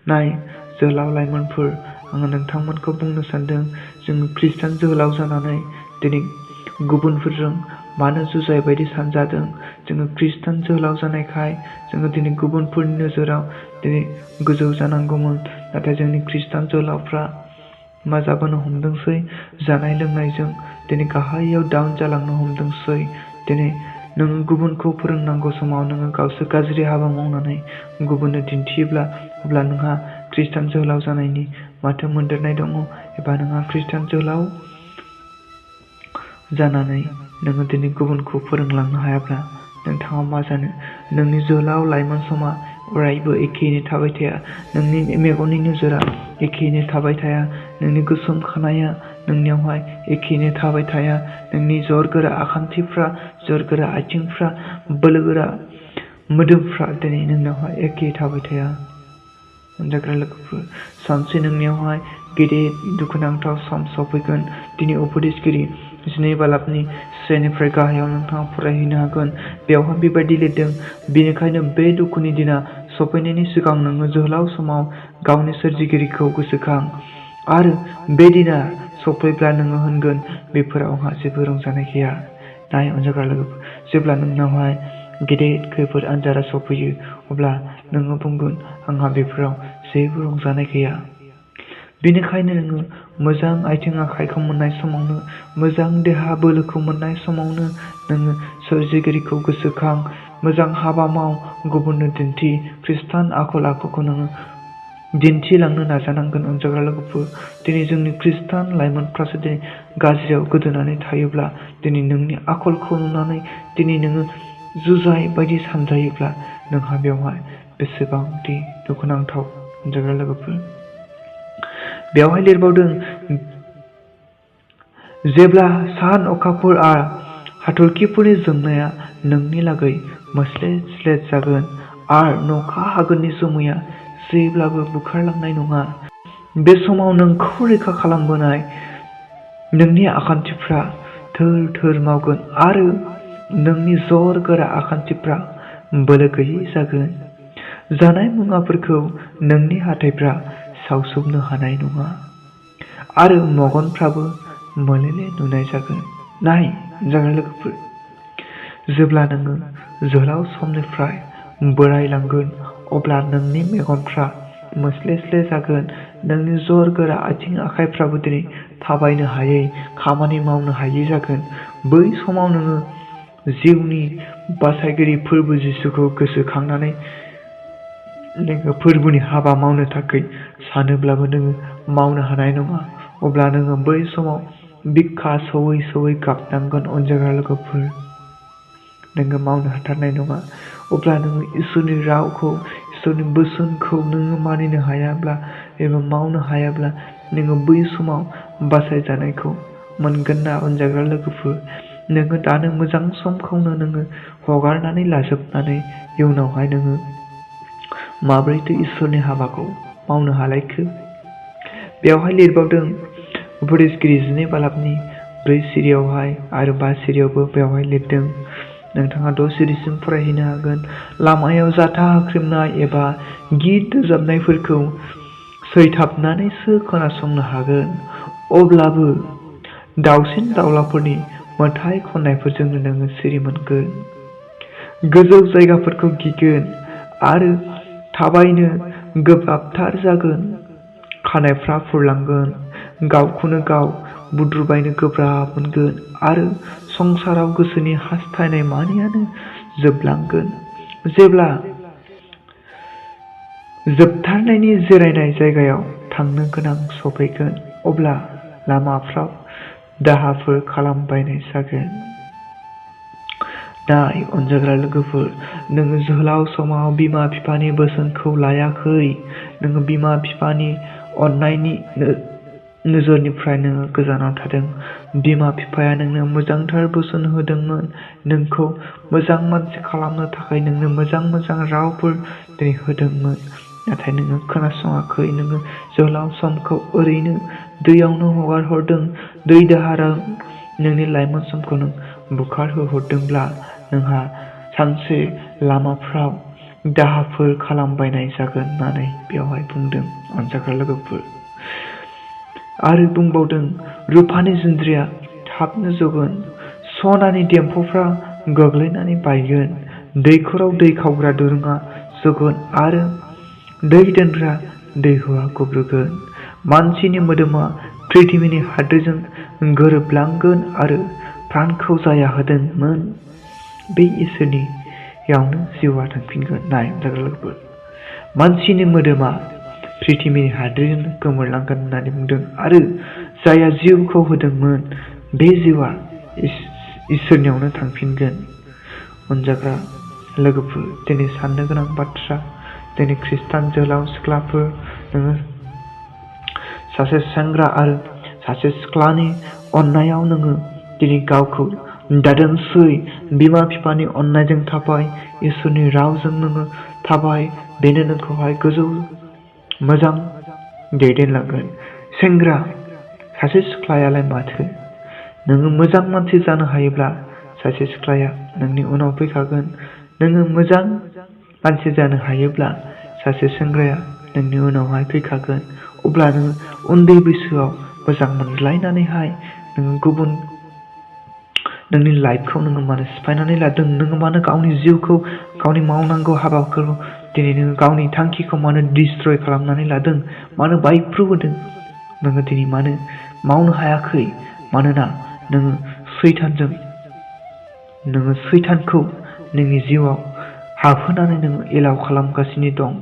नाय जोहोलाव लाइमोनफोर, आङो नोंथांमोनखौ बुंनो सानदों, जोङो खृष्टान जोहोलाव जानानै दिनै गुबुनफोरजों मानो जुजाय बायदि सानजादों? जोङो खृष्टान जोहोलाव जानायखाय जोङो दिनै गुबुनफोरनि नोजोराव दिनै गोजौ जानांगौमोन। नाथाय जोंनि खृष्टान जोहोलावफ्रा मा जाबोनो हमदोंसै? जानाय लोंनायजों दिनै गाहायाव डाउन जालांनो हमदोंसै। दिनै नोङो गुबुनखौ फोरोंनांगौ समाव नोङो गावसोर गाज्रि हाबा मावनानै गुबुननो दिन्थियोब्ला अब्ला नोंहा खृष्टान जोहोलाव जानायनि माथो मोनदेरनाय दङ? एबा नोंहा खृष्टान जोहोलाव जानानै नोङो दिनै गुबुनखौ फोरोंलांनो हायाब्ला नोंथाङा मा जानो? नोंनि जोहोलाव लाइमोन समा अरायबो एखेयैनो थाबाय थाया। नोंनि मेगननि नोजोरा एखेयैनो थाबाय थाया। नोंनि गोसोम खानाया नोंनियावहाय एखेयैनो थाबाय थाया। नोंनि जरगोरा आखान्थिफ्रा, जरगोरा आथिंफ्रा, बोलोगोरा मोदोमफ्रा दिनै नोंनावहाय एखे थाबाय थाया। अनजाग्रा लोगोफोर, सानसे नोंनियावहाय गेदेर दुखुनांथाव सम सफैगोन। दिनै उपदेशगिरि 12 बालाबनि 1 गाहायाव नोंथाङा फरायहैनो हागोन। बेवहाय बेबायदि लिरदों, बेनिखायनो बे दुखुनि दिना सफैनायनि सिगां नोङो जोहोलाव समाव गावनि सोरजिगिरिखौ गोसोखां, आरो बे दिना सफैब्ला नोङो होनगोन, बेफोरावहा जेबो रंजानाय गैया। नाय अनजाग्रा लोगोफोर, जेब्ला नोंनावहाय गेदेर खैफोद आनजादा सफैयो, अब्ला नोङो बुंगोन, आंहा बेफोराव जेबो रंजानाय गैया। बेनिखायनो नोङो मोजां आथिं आखाइखौ मोननाय समावनो, मोजां देहा बोलोखौ मोननाय समावनो नोङो सोरजिगिरिखौ गोसोखां, मोजां हाबा माव, गुबुननो दिन्थि, खृष्टान आखल आखुखौ नोङो दिन्थिलांनो नाजानांगोन। अनजाग्रा लोगोफोर, दिनै जोंनि खृष्टान लाइमोनफ्रासो दिनै गाज्रियाव गोदोनानै थायोब्ला, दिनै नोंनि आखलखौ नुनानै दिनै नोङो जुजाय बायदि सानजायोब्ला नोंहा बेवहाय बेसेबांदि दुखुनांथाव। अनजाग्रा लोगोफोर, बेवहाय लिरबावदों, जेब्ला सान अखाफोर आरो हाथरखिफोरनि जोंनाया नोंनि लागै मोस्लेद स्लेद जागोन आरो नखा हागोननि जोमैया जेब्लाबो बुखारलांनाय नङा। बे समाव नोंखौ रैखा खालामबोनाय नोंनि आखान्थिफ्रा थोर थोर मावगोन आरो नोंनि जर गोरा आखान्थिफ्रा बोलो गैयै जागोन। जानाय मुवाफोरखौ नोंनि हाथाइफ्रा सावसोबनो हानाय नङा आरो मेगनफ्राबो मोलेले नुनाय जागोन। नाय जाग्रा लोगोफोर, जेब्ला नोङो जोहोलाव समनिफ्राय बोरायलांगोन, अब्ला नोंनि मेगनफ्रा मोस्लेस्ले जागोन। नोंनि जर गोरा आथिं आखाइफ्राबो दिनै थाबायनो हायै, खामानि मावनो हायै जागोन। बै समाव नोङो जिउनि बासायगिरि फोरबो जिसुखौ गोसोखांनानै नोङो फोरबोनि हाबा मावनो थाखाय सानोब्लाबो नोङो मावनो हानाय नङा। अब्ला नोङो बै समाव बिखा सौयै सौयै गाबनांगोन। अनजाग्रा लोगोफोर, नोङो मावनो हाथारनाय नङा। अब्ला नोङो इसोरनि रावखौ, इसोरनि बोसोनखौ नोङो मानिनो हायाब्ला एबा मावनो हायाब्ला नोङो बै समाव बासायजानायखौ मोनगोन ना? अनजाग्रा लोगोफोर, नोङो दानो मोजां समखौनो नोङो हगारनानै लाजोबनानै इयुनावहाय नोङो माब्रैथो इसोरनि हाबाखौ मावनो हालायखो? बेवहाय लिरबावदों, उपदेशगिरि 12 बालाबनि 4 सिरियावहाय आरो 5 सिरियावबो बेवहाय लिरदों। नोंथाङा 6 सिरिसिम फरायहैनो हागोन। लामायाव जाथा होख्रेमनाय एबा गित रोजाबनायफोरखौ सैथाबनानैसो खोनासंनो हागोन। अब्लाबो दाउसिन दाउलाफोरनि मेथाइ खननायफोरजोंनो नोङो सिरि मोनगोन। गोजौ जायगाफोरखौ गिगोन आरो थाबायनो गोब्राबथार जागोन। खानाइफ्रा फुरलांगोन, गावखौनो गाव बुद्रुबायनो गोब्राब मोनगोन आरो संसाराव गोसोनि हास्थायनाय मानियानो जोबलांगोन। जेब्ला जोबथारनायनि जिरायनाय जायगायाव थांनो गोनां सफैगोन, अब्ला लामाफ्राव दाहाफोर खालामबायनाय जागोन। नाय अनजाग्रा लोगोफोर, नोङो जोहोलाव समाव बिमा बिफानि बोसोनखौ लायाखै। नोङो बिमा बिफानि अननायनि नोजोरनिफ्राय नोङो गोजानाव थादों। बिमा बिफाया नोंनो मोजांथार बोसोन होदोंमोन, नोंखौ मोजां मानसि खालामनो थाखाय नोंनो मोजां मोजां रावफोर दिनै होदोंमोन। नाथाय नोङो खोनासङाखै। नोङो जोहोलाव समखौ ओरैनो दैयावनो हगार हरदों। दै दाहारा नोंनि लाइमोन समखौ नों बुखारहोहरदोंब्ला नोंहा सानसे लामाफ्राव दाहाफोर खालामबायनाय जागोन होननानै बेवहाय बुंदों अनजाग्रा लोगोफोर। आरो बुंबावदों रुफानि जुन्द्रिया थाबनो जगोन, सनानि देम्फौफ्रा गोग्लैनानै बायगोन, दैखराव दै खावग्रा दुरुङा जगोन आरो दै दोनग्रा दैहुआ गुब्रुगोन। मानसिनि मोदोमा पृथिबिनि हाद्रिजों गोरोबलांगोन आरो प्राणखौ जाया होदोंमोन बे इसोरनियावनो जिउआ थांफिनगोन। नाय अनजाग्रा लोगोफोर, मानसिनि मोदोमा पृथिबिनि हाद्रिजों गोमोरलांगोन होननानै बुंदों आरो जायहा जिउखौ होदोंमोन बे जिउआ इसोरनियावनो थांफिनगोन। अनजाग्रा लोगोफोर, दिनै साननो गोनां बाथ्रा, दिनै खृष्टान जोहोलाव सिख्लाफोर, नोङो सासे सेंग्रा आरो सासे सिख्लानि अननायाव नोङो दिनै गावखौ दादोंसै, बिमा बिफानि अननायजों थाबाय, इसोरनि रावजों नोङो थाबाय, बेनो नोंखौहाय गोजौ मोजां दैदेनलांगोन। सेंग्रा, सासे सिख्लायालाय माथो, नोङो मोजां मानसि जानो हायोब्ला सासे सिख्लाया नोंनि उनाव फैखागोन। नोङो मोजां मानसि जानो हायोब्ला सासे सेंग्राया नोंनि उनावहाय फैखागोन। अब्ला नोङो उन्दै बैसोआव मोजां मोनज्लायनानैहाय नोङो नोंनि लाइफखौ नोङो मानो सिफायनानै लादों? नोङो मानो गावनि जिउखौ, गावनि मावनांगौ हाबाखौ दिनै नोङो गावनि थांखिखौ मानो डिस्ट्रय खालामनानै लादों? मानो बायफ्रुबोदों? नोङो दिनै मानो मावनो हायाखै? मानोना नोङो सैतानखौ नोंनि जिउआव हाबहोनानै नोङो एलाउ खालामगासिनो दं।